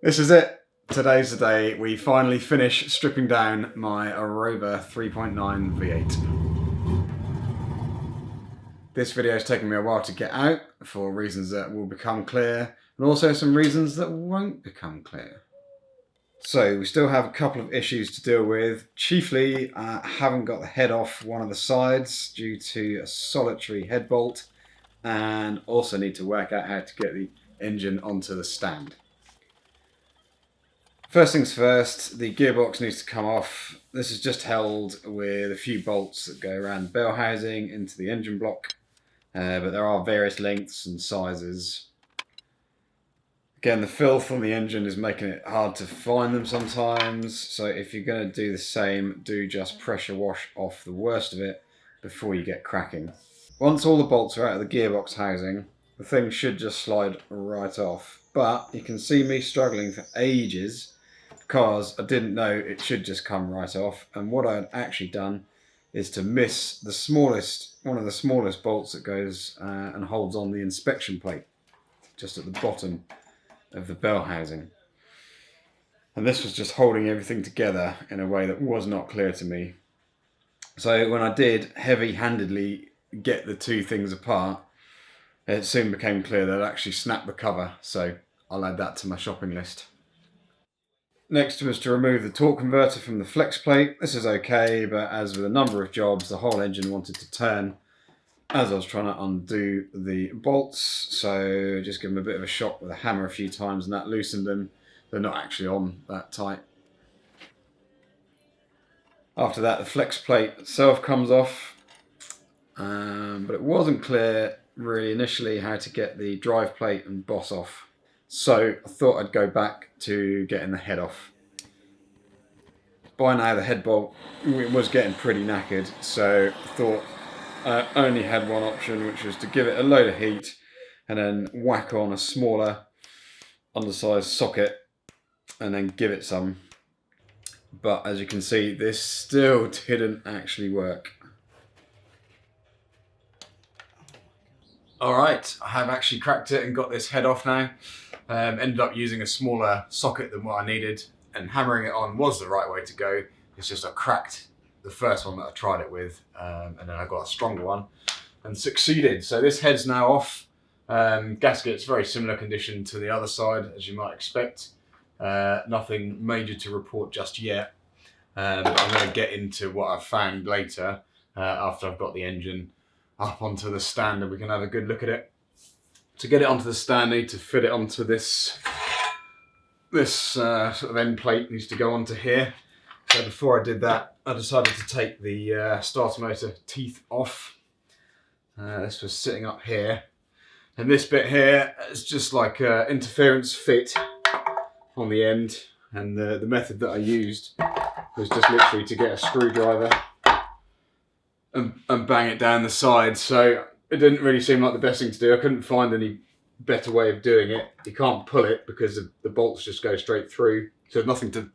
This is it. Today's the day we finally finish stripping down my Rover 3.9 V8. This video has taken me a while to get out for reasons that will become clear and also some reasons that won't become clear. So we still have a couple of issues to deal with. Chiefly, I haven't got the head off one of the sides due to a solitary head bolt, and also need to work out how to get the engine onto the stand. First things first, the gearbox needs to come off. This is just held with a few bolts that go around the bell housing into the engine block, but there are various lengths and sizes. Again, the filth on the engine is making it hard to find them sometimes, so if you're going to do the same, do just pressure wash off the worst of it before you get cracking. Once all the bolts are out of the gearbox housing, the thing should just slide right off, but you can see me struggling for ages because I didn't know it should just come right off, and what I had actually done is to miss the smallest, one of the smallest bolts that goes and holds on the inspection plate just at the bottom of the bell housing, and this was just holding everything together in a way that was not clear to me. So when I did heavy-handedly get the two things apart, it soon became clear that I'd actually snapped the cover, so I'll add that to my shopping list. Next was to remove the torque converter from the flex plate. This is okay, but as with a number of jobs, the whole engine wanted to turn as I was trying to undo the bolts, so just give them a bit of a shock with a hammer a few times and that loosened them. They're not actually on that tight. After that, the flex plate itself comes off, but it wasn't clear really initially how to get the drive plate and boss off, so I thought I'd go back to getting the head off. By now the head bolt was getting pretty knackered, so I thought I only had one option, which was to give it a load of heat and then whack on a smaller undersized socket and then give it some. But as you can see, this still didn't actually work. Alright, I have actually cracked it and got this head off now. Ended up using a smaller socket than what I needed, and hammering it on was the right way to go. It's just I cracked the first one that I tried it with, and then I got a stronger one and succeeded. So this head's now off. Gasket's very similar condition to the other side, as you might expect. Nothing major to report just yet. I'm going to get into what I've found later after I've got the engine up onto the stand and we can have a good look at it. To get it onto the stand, I need to fit it onto this sort of end plate. Needs to go onto here. So before I did that, I decided to take the starter motor teeth off. This was sitting up here, and this bit here is just like interference fit on the end, and the method that I used was just literally to get a screwdriver and bang it down the side. So it didn't really seem like the best thing to do. I couldn't find any better way of doing it. You can't pull it because the bolts just go straight through, so there's nothing to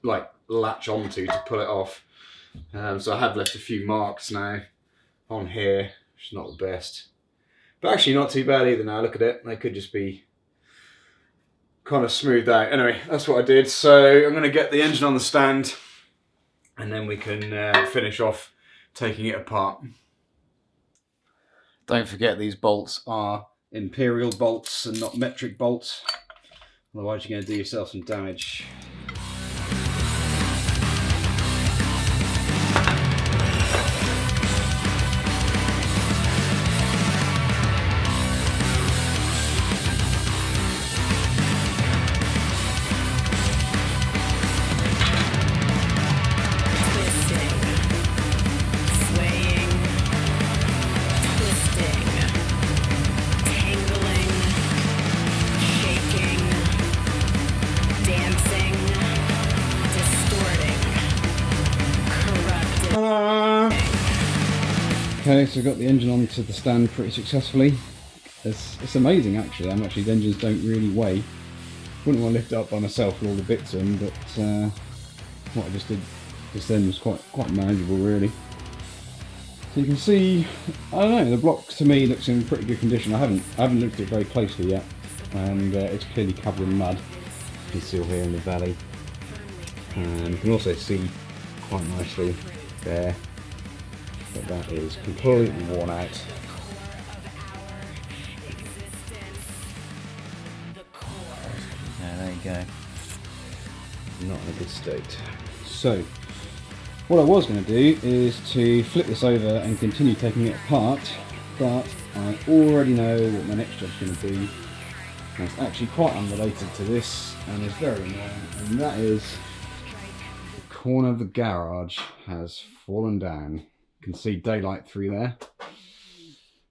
like latch onto to pull it off. So I have left a few marks now on here, which is not the best, but actually not too bad either now. Look at it, they could just be kind of smoothed out. Anyway, that's what I did. So I'm going to get the engine on the stand and then we can finish off taking it apart. Don't forget these bolts are imperial bolts and not metric bolts, otherwise you're going to do yourself some damage. Okay, so I got the engine onto the stand pretty successfully. It's amazing actually how much these engines don't really weigh. Wouldn't want to lift it up by myself with all the bits in, but what I just did just then was quite manageable really. So you can see, I don't know, the block to me looks in pretty good condition. I haven't looked at it very closely yet, and it's clearly covered in mud. suspension seal here in the valley. And you can also see quite nicely there that that is completely worn out. Yeah, there you go. Not in a good state. So what I was going to do is to flip this over and continue taking it apart, but I already know what my next job's going to be. And it's actually quite unrelated to this and is very annoying, and that is the corner of the garage has fallen down. You can see daylight through there.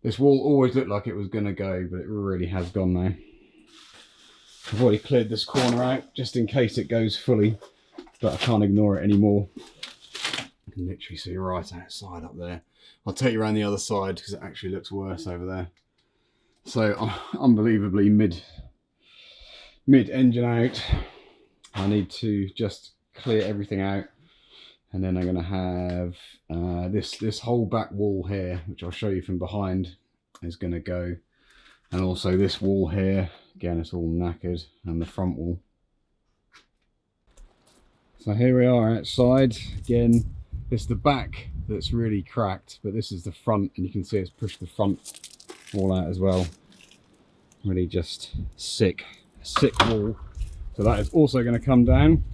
This wall always looked like it was going to go, but it really has gone now. I've already cleared this corner out just in case it goes fully, but I can't ignore it anymore. You can literally see right outside up there. I'll take you around the other side because it actually looks worse over there. So unbelievably mid engine out. I need to just clear everything out, and then I'm going to have this whole back wall here, which I'll show you from behind, is going to go, and also this wall here. Again, it's all knackered, and the front wall. So here we are outside. Again, it's the back that's really cracked, but this is the front, and you can see it's pushed the front wall out as well. Really just sick wall. So that is also going to come down,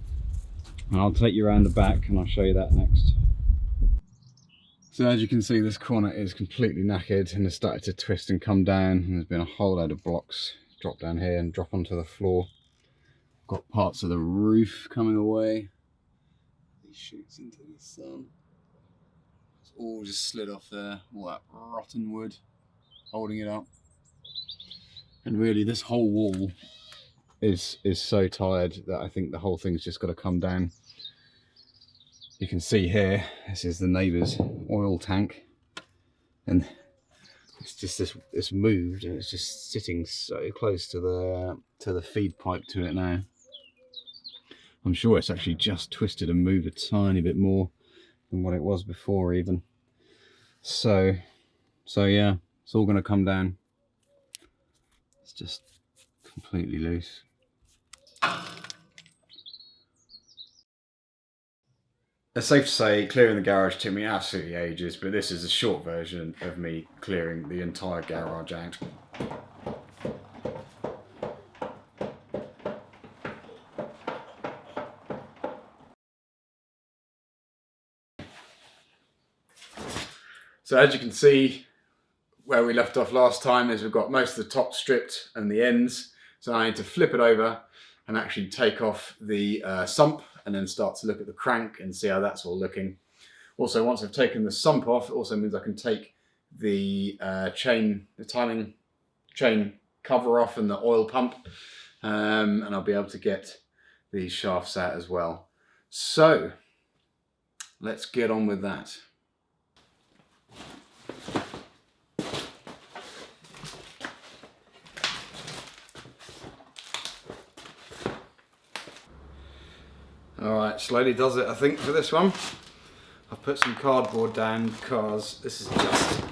and I'll take you around the back and I'll show you that next. So as you can see, this corner is completely knackered and has started to twist and come down, and there's been a whole load of blocks drop down here and drop onto the floor. Got parts of the roof coming away. He shoots into the sun. It's all just slid off there, all that rotten wood holding it up. And really this whole wall is so tired that I think the whole thing's just got to come down. You can see here, this is the neighbour's oil tank, and it's just this moved, and it's just sitting so close to the feed pipe to it now. I'm sure it's actually just twisted and moved a tiny bit more than what it was before even. So yeah, it's all going to come down. It's just completely loose. It's safe to say clearing the garage took me absolutely ages, but this is a short version of me clearing the entire garage out. So as you can see, where we left off last time is we've got most of the top stripped and the ends. So I need to flip it over and actually take off the sump, and then start to look at the crank and see how that's all looking. Also, once I've taken the sump off, it also means I can take the timing chain cover off and the oil pump, and I'll be able to get these shafts out as well. So let's get on with that. Alright, slowly does it I think for this one. I've put some cardboard down because this is just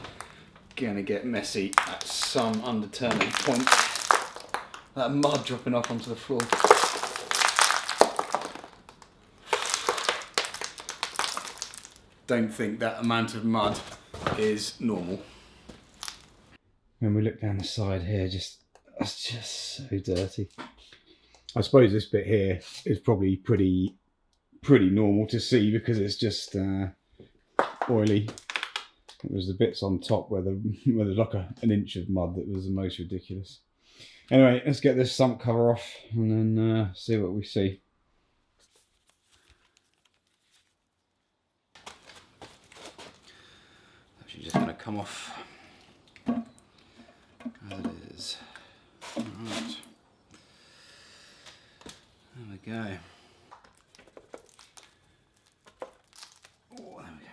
going to get messy at some undetermined point. That mud dropping off onto the floor. Don't think that amount of mud is normal. When we look down the side here, it's just so dirty. I suppose this bit here is probably pretty normal to see because it's just oily. It was the bits on top where there's like an inch of mud that was the most ridiculous. Anyway, let's get this sump cover off and then see what we see. Actually just going to come off as it is. Alright. There we go. Oh, there we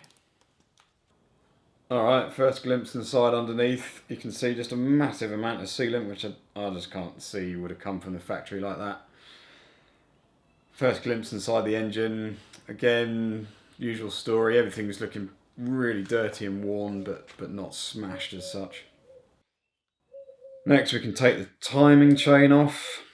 go. Alright, first glimpse inside underneath. You can see just a massive amount of sealant, which I just can't see would have come from the factory like that. First glimpse inside the engine. Again, usual story. Everything's looking really dirty and worn, but not smashed as such. Next we can take the timing chain off.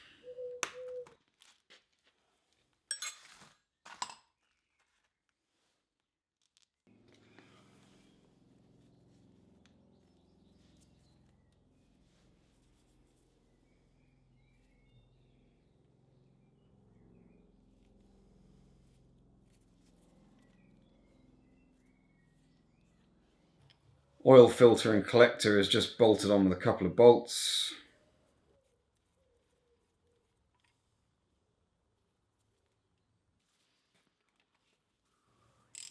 Oil filter and collector is just bolted on with a couple of bolts.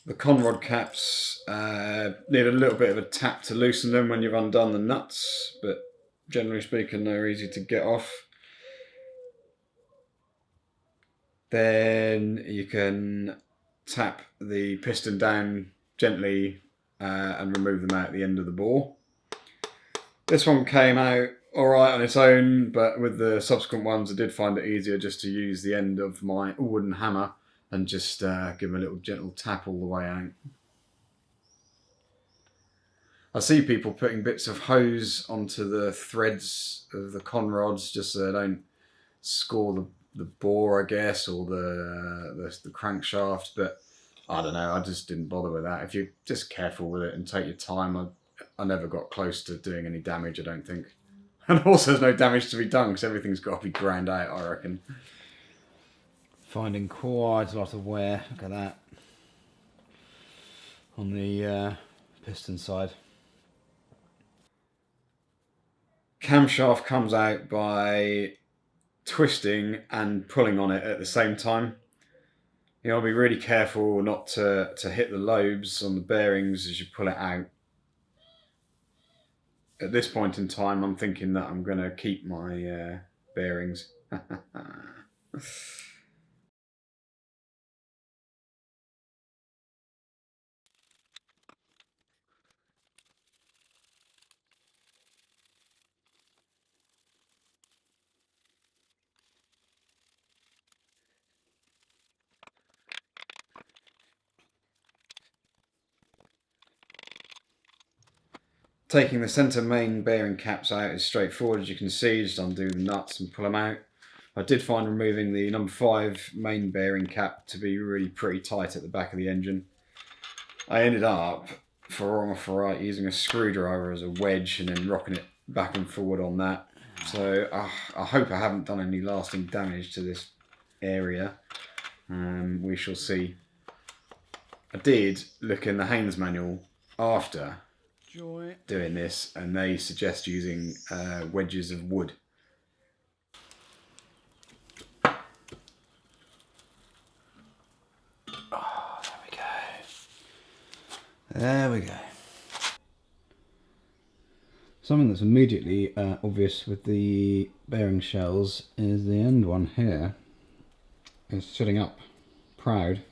The conrod caps need a little bit of a tap to loosen them when you've undone the nuts, but generally speaking they're easy to get off. Then you can tap the piston down gently and remove them out at the end of the bore. This one came out alright on its own, but with the subsequent ones I did find it easier just to use the end of my wooden hammer and just give them a little gentle tap all the way out. I see people putting bits of hose onto the threads of the conrods just so they don't score the bore, I guess, or the crankshaft, but I don't know, I just didn't bother with that. If you're just careful with it and take your time, I never got close to doing any damage, I don't think. And also there's no damage to be done because everything's got to be ground out, I reckon. Finding quite a lot of wear, look at that, on the piston side. Camshaft comes out by twisting and pulling on it at the same time. You gotta be really careful not to hit the lobes on the bearings as you pull it out. At this point in time I'm thinking that I'm gonna keep my bearings. Taking the centre main bearing caps out is straightforward, as you can see. Just undo the nuts and pull them out. I did find removing the number 5 main bearing cap to be really pretty tight at the back of the engine. I ended up, for wrong or for right, using a screwdriver as a wedge and then rocking it back and forward on that. So I hope I haven't done any lasting damage to this area. We shall see. I did look in the Haynes manual after doing this, and they suggest using wedges of wood. Oh, there we go. There we go. Something that's immediately obvious with the bearing shells is the end one here is sitting up proud.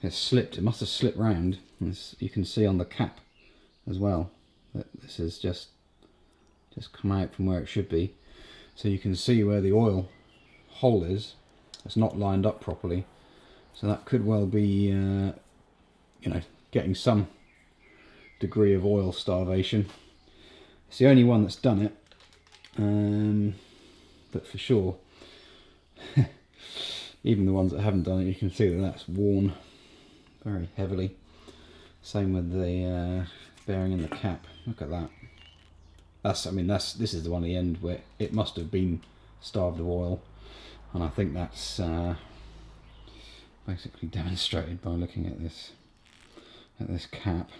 It's slipped, it must have slipped round, and you can see on the cap as well that this is just come out from where it should be, so you can see where the oil hole is. It's not lined up properly, so that could well be you know, getting some degree of oil starvation. It's the only one that's done it, but for sure even the ones that haven't done it, you can see that that's worn very heavily. Same with the bearing in the cap. Look at that. This is the one at the end where it must have been starved of oil, and I think that's basically demonstrated by looking at this cap.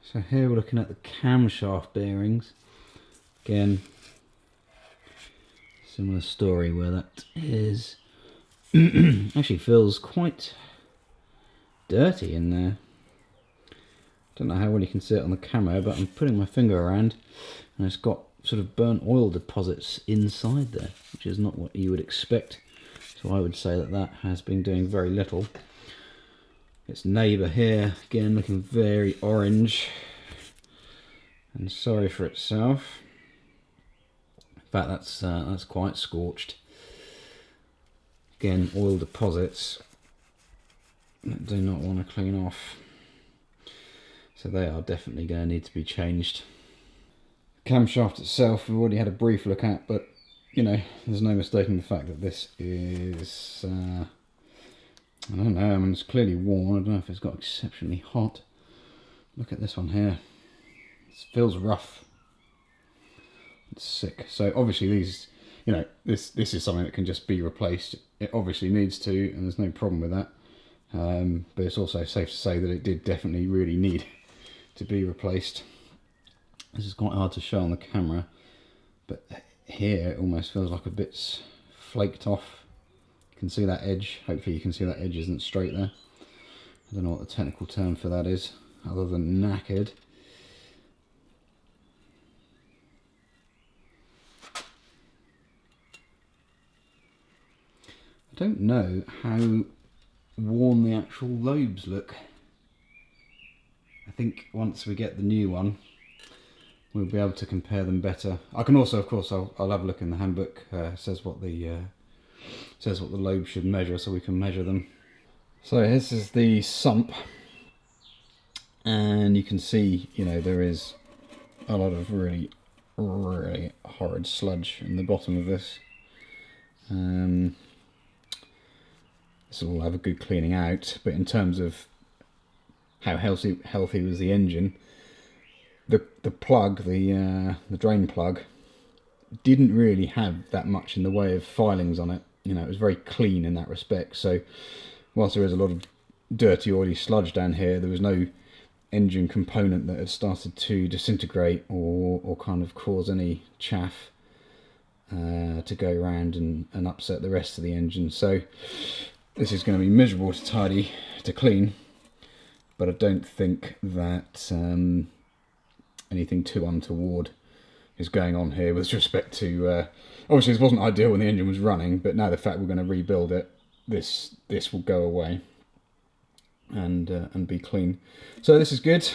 So here we're looking at the camshaft bearings. Again, similar story where that is actually feels quite dirty in there. Don't know how well you can see it on the camera, but I'm putting my finger around and it's got sort of burnt oil deposits inside there, which is not what you would expect. So I would say that that has been doing very little. Its neighbour here, again, looking very orange and sorry for itself. In fact, that's quite scorched. Again, oil deposits that do not want to clean off. So they are definitely going to need to be changed. Camshaft itself we've already had a brief look at, but you know, there's no mistaking the fact that this is I don't know, it's clearly worn. I don't know if it's got exceptionally hot. Look at this one here. It feels rough. It's sick. So obviously these, you know, this is something that can just be replaced. It obviously needs to, and there's no problem with that. but it's also safe to say that it did definitely really need to be replaced. This is quite hard to show on the camera, but here it almost feels like a bit's flaked off. You can see that edge. Hopefully you can see that edge isn't straight there. I don't know what the technical term for that is, other than knackered. I don't know how worn the actual lobes look. I think once we get the new one, we'll be able to compare them better. I can also, of course, I'll have a look in the handbook. Says what the lobe should measure, so we can measure them. So this is the sump, and you can see, you know, there is a lot of really horrid sludge in the bottom of this. This will have a good cleaning out, but in terms of how healthy was the engine, the plug, the drain plug, didn't really have that much in the way of filings on it. You know, it was very clean in that respect. So whilst there is a lot of dirty, oily sludge down here, there was no engine component that had started to disintegrate or kind of cause any chaff to go around and upset the rest of the engine. So this is going to be miserable to tidy, to clean, but I don't think that anything too untoward is going on here with respect to... obviously this wasn't ideal when the engine was running, but now the fact we're going to rebuild it, this will go away and be clean. So this is good.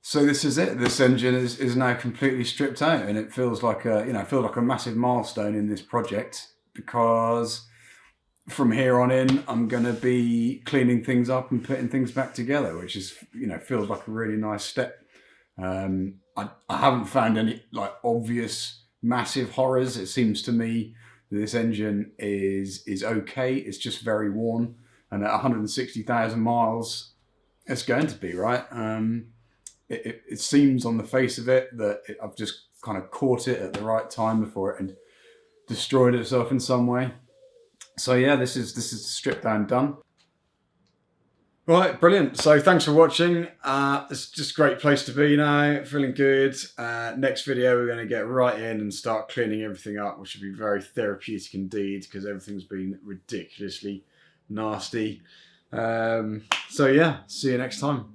So this is it. This engine is now completely stripped out, and it feels like a massive milestone in this project, because from here on in, I'm going to be cleaning things up and putting things back together, which is, you know, feels like a really nice step. I haven't found any like obvious massive horrors. It seems to me that this engine is okay. It's just very worn, and at 160,000 miles, it's going to be right. It seems on the face of it that I've just kind of caught it at the right time before it had destroyed itself in some way. So yeah, this is stripped down, done. Right, brilliant. So thanks for watching. It's just a great place to be now, feeling good. Next video, we're going to get right in and start cleaning everything up, which will be very therapeutic indeed, because everything's been ridiculously nasty. So yeah, see you next time.